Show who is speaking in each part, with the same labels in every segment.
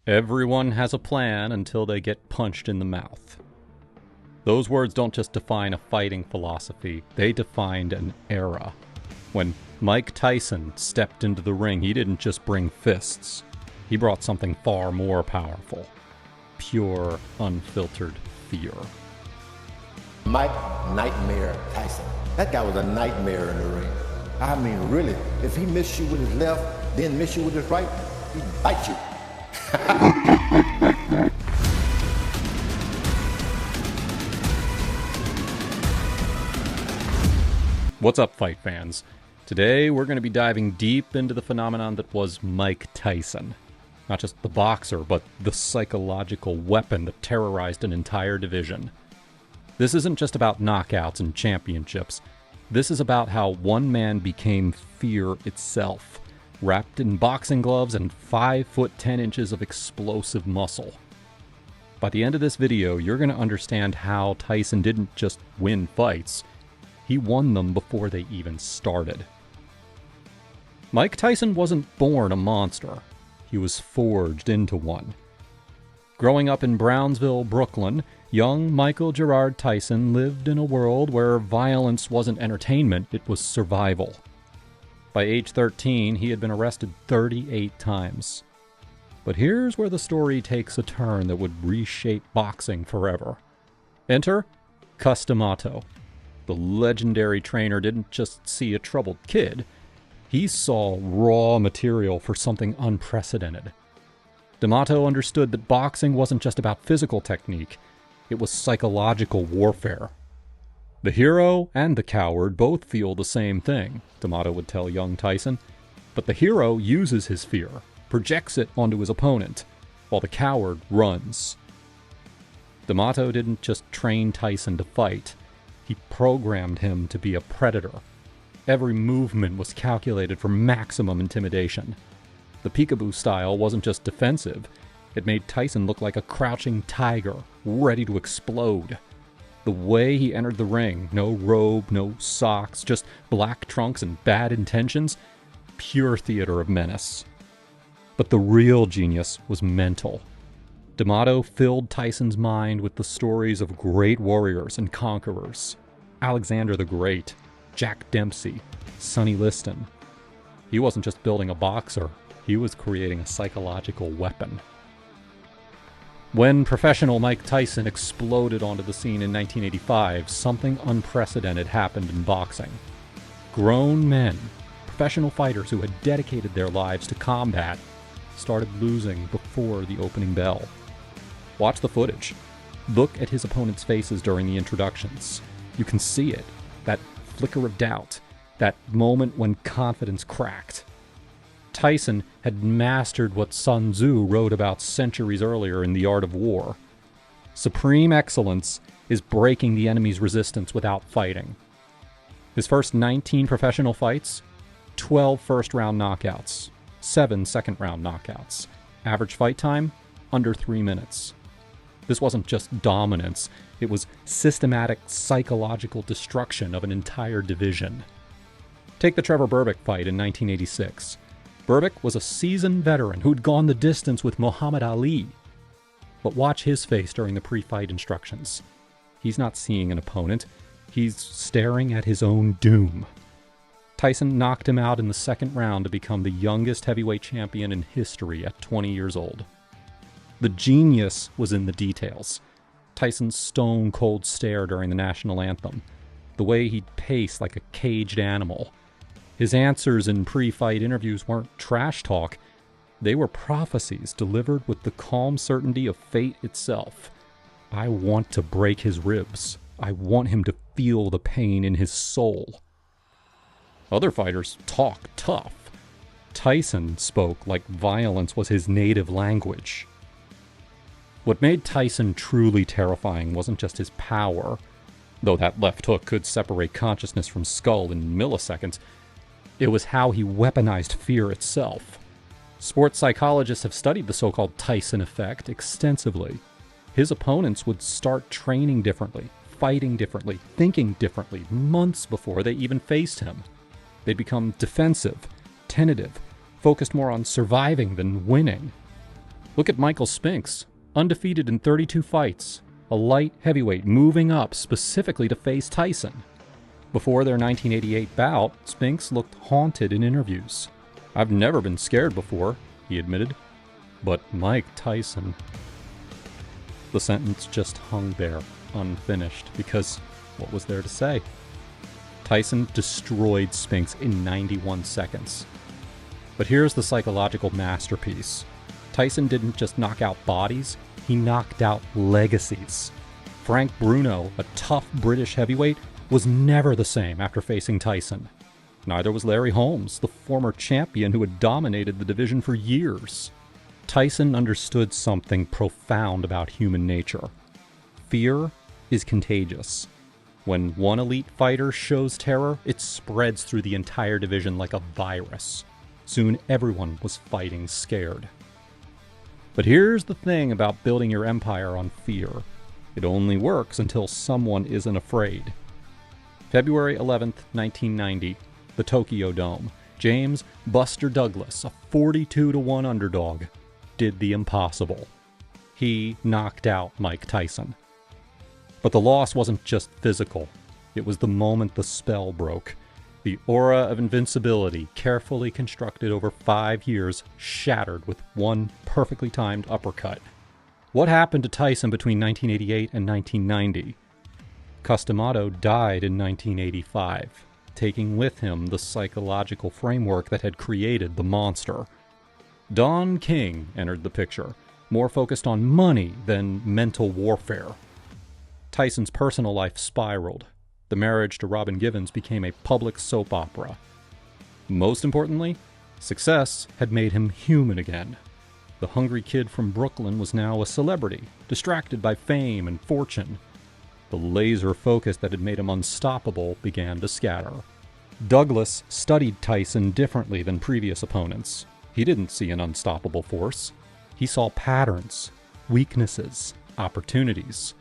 Speaker 1: Everyone has a plan until they get punched in the mouth. Those words don't just define a fighting philosophy, they defined an era. When Mike Tyson stepped into the ring, he didn't just bring fists. He brought something far more powerful. Pure, unfiltered fear.
Speaker 2: Mike Nightmare Tyson. That guy was a nightmare in the ring. I mean, really, if he missed you with his left, then missed you with his right, he'd bite you.
Speaker 1: What's up, fight fans? Today we're going to be diving deep into the phenomenon that was Mike Tyson. Not just the boxer, but the psychological weapon that terrorized an entire division. This isn't just about knockouts and championships. This is about how one man became fear itself, wrapped in boxing gloves and 5 foot 10 inches of explosive muscle. By the end of this video, you're going to understand how Tyson didn't just win fights. He won them before they even started. Mike Tyson wasn't born a monster. He was forged into one. Growing up in Brownsville, Brooklyn, young Michael Gerard Tyson lived in a world where violence wasn't entertainment, it was survival. By age 13, he had been arrested 38 times. But here's where the story takes a turn that would reshape boxing forever. Enter Cus D'Amato. The legendary trainer didn't just see a troubled kid, he saw raw material for something unprecedented. D'Amato understood that boxing wasn't just about physical technique, it was psychological warfare. The hero and the coward both feel the same thing, D'Amato would tell young Tyson, but the hero uses his fear, projects it onto his opponent, while the coward runs. D'Amato didn't just train Tyson to fight, he programmed him to be a predator. Every movement was calculated for maximum intimidation. The peekaboo style wasn't just defensive, it made Tyson look like a crouching tiger, ready to explode. The way he entered the ring, no robe, no socks, just black trunks and bad intentions, pure theater of menace. But the real genius was mental. D'Amato filled Tyson's mind with the stories of great warriors and conquerors. Alexander the Great, Jack Dempsey, Sonny Liston. He wasn't just building a boxer, he was creating a psychological weapon. When professional Mike Tyson exploded onto the scene in 1985, something unprecedented happened in boxing. Grown men, professional fighters who had dedicated their lives to combat, started losing before the opening bell. Watch the footage. Look at his opponents' faces during the introductions. You can see it, that flicker of doubt, that moment when confidence cracked. Tyson had mastered what Sun Tzu wrote about centuries earlier in The Art of War. Supreme excellence is breaking the enemy's resistance without fighting. His first 19 professional fights, 12 first-round knockouts, 7 second-round knockouts. Average fight time, under 3 minutes. This wasn't just dominance, it was systematic psychological destruction of an entire division. Take the Trevor Berbick fight in 1986. Berbick was a seasoned veteran who'd gone the distance with Muhammad Ali. But watch his face during the pre-fight instructions. He's not seeing an opponent, he's staring at his own doom. Tyson knocked him out in the second round to become the youngest heavyweight champion in history at 20 years old. The genius was in the details. Tyson's stone-cold stare during the national anthem, the way he'd pace like a caged animal. His answers in pre-fight interviews weren't trash talk, they were prophecies delivered with the calm certainty of fate itself. I want to break his ribs. I want him to feel the pain in his soul. Other fighters talk tough. Tyson spoke like violence was his native language. What made Tyson truly terrifying wasn't just his power, though that left hook could separate consciousness from skull in milliseconds. It was how he weaponized fear itself. Sports psychologists have studied the so-called Tyson effect extensively. His opponents would start training differently, fighting differently, thinking differently months before they even faced him. They'd become defensive, tentative, focused more on surviving than winning. Look at Michael Spinks, undefeated in 32 fights, a light heavyweight moving up specifically to face Tyson. Before their 1988 bout, Spinks looked haunted in interviews. "I've never been scared before," he admitted. But Mike Tyson... The sentence just hung there, unfinished, because what was there to say? Tyson destroyed Spinks in 91 seconds. But here's the psychological masterpiece. Tyson didn't just knock out bodies, he knocked out legacies. Frank Bruno, a tough British heavyweight, was never the same after facing Tyson. Neither was Larry Holmes, the former champion who had dominated the division for years. Tyson understood something profound about human nature. Fear is contagious. When one elite fighter shows terror, it spreads through the entire division like a virus. Soon everyone was fighting scared. But here's the thing about building your empire on fear. It only works until someone isn't afraid. February 11th, 1990, the Tokyo Dome. James "Buster" Douglas, a 42-1 underdog, did the impossible. He knocked out Mike Tyson. But the loss wasn't just physical. It was the moment the spell broke. The aura of invincibility, carefully constructed over 5 years, shattered with one perfectly timed uppercut. What happened to Tyson between 1988 and 1990? Customato died in 1985, taking with him the psychological framework that had created the monster. Don King entered the picture, more focused on money than mental warfare. Tyson's personal life spiraled. The marriage to Robin Givens became a public soap opera. Most importantly, success had made him human again. The hungry kid from Brooklyn was now a celebrity, distracted by fame and fortune. The laser focus that had made him unstoppable began to scatter. Douglas studied Tyson differently than previous opponents. He didn't see an unstoppable force. He saw patterns, weaknesses, opportunities.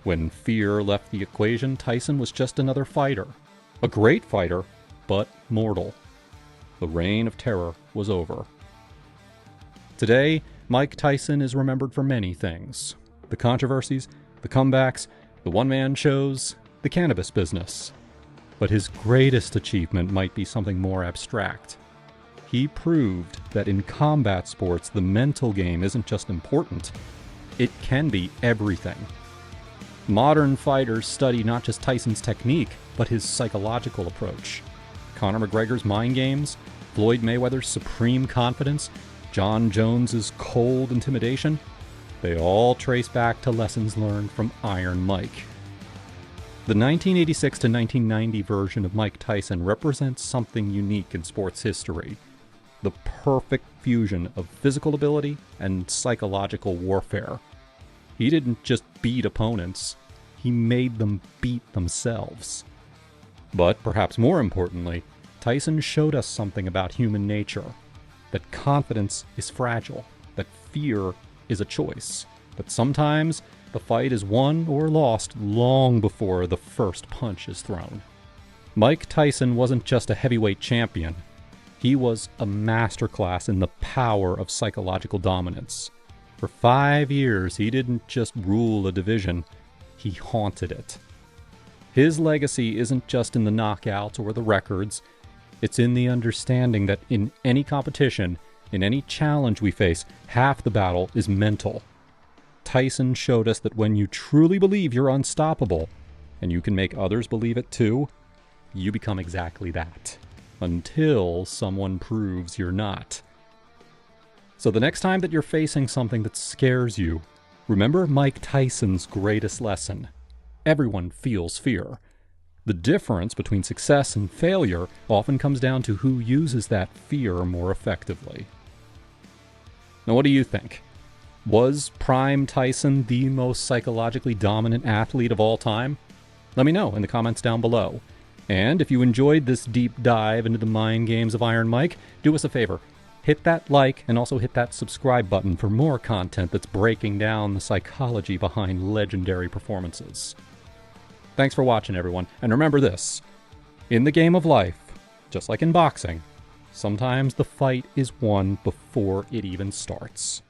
Speaker 1: When fear left the equation, Tyson was just another fighter. A great fighter, but mortal. The reign of terror was over. Today, Mike Tyson is remembered for many things. The controversies, the comebacks, the one-man shows, the cannabis business. But his greatest achievement might be something more abstract. He proved that in combat sports, the mental game isn't just important, it can be everything. Modern fighters study not just Tyson's technique, but his psychological approach. Conor McGregor's mind games, Floyd Mayweather's supreme confidence, John Jones's cold intimidation, they all trace back to lessons learned from Iron Mike. The 1986 to 1990 version of Mike Tyson represents something unique in sports history. The perfect fusion of physical ability and psychological warfare. He didn't just beat opponents, he made them beat themselves. But perhaps more importantly, Tyson showed us something about human nature. That confidence is fragile, that fear is a choice, that sometimes the fight is won or lost long before the first punch is thrown. Mike Tyson wasn't just a heavyweight champion, he was a masterclass in the power of psychological dominance. For 5 years, he didn't just rule a division, he haunted it. His legacy isn't just in the knockouts or the records, it's in the understanding that in any competition, in any challenge we face, half the battle is mental. Tyson showed us that when you truly believe you're unstoppable, and you can make others believe it too, you become exactly that. Until someone proves you're not. So the next time that you're facing something that scares you, remember Mike Tyson's greatest lesson. Everyone feels fear. The difference between success and failure often comes down to who uses that fear more effectively. Now, what do you think? Was Prime Tyson the most psychologically dominant athlete of all time? Let me know in the comments down below. And if you enjoyed this deep dive into the mind games of Iron Mike, do us a favor. Hit that like and also hit that subscribe button for more content that's breaking down the psychology behind legendary performances. Thanks for watching, everyone, and remember this. In the game of life, just like in boxing, sometimes the fight is won before it even starts.